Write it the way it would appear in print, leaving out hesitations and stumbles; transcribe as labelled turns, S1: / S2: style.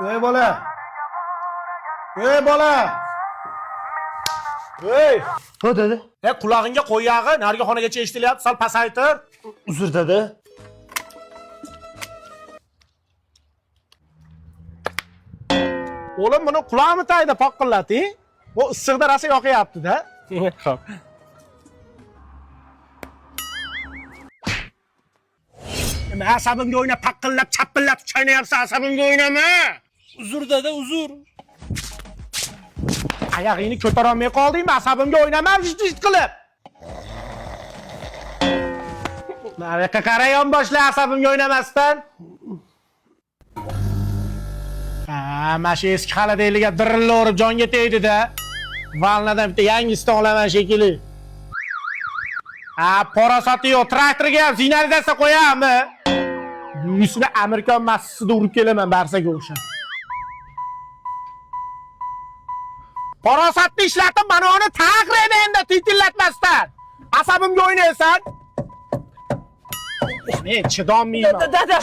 S1: Ey bola. Ey bola. Ey.
S2: Ha dedi.
S1: Qulog'ingga qo'y yog'i, narigi xonagacha eshitilyapti, sal pasaytir.
S2: Uzr dedi.
S1: O'g'lim buni qulog'imi tagida poqillating. Bu issiqda rosa yoqyapti-da.
S2: Xo'p.
S1: Nima asabimga o'ynab, paqillab, chapillab chaynayapsan, asabimga o'ynama.
S2: Uzr dedi, uzr.
S1: Oyog'ingni ko'tara olmay qoldingmi? Asabimga o'ynama, vijt qilib. Nariyoqqa qara yonboshla asabimga o'ynamasdan. Mana shu eski xaladayliga dirilla urib jonga tegdi-da. Vannadan bitta yangisini olaman shekilli. Parasoti yo'q, traktorga ham signalizatsiya qo'yammi? Yuzini Amerikan massasida urib kelaman barsaga o'xshab. Parasotni ishlatib, mana uni taqraydi endi titillatmasdan. Asabimga o'ynaysan. Men chidolmayman.
S2: Dada.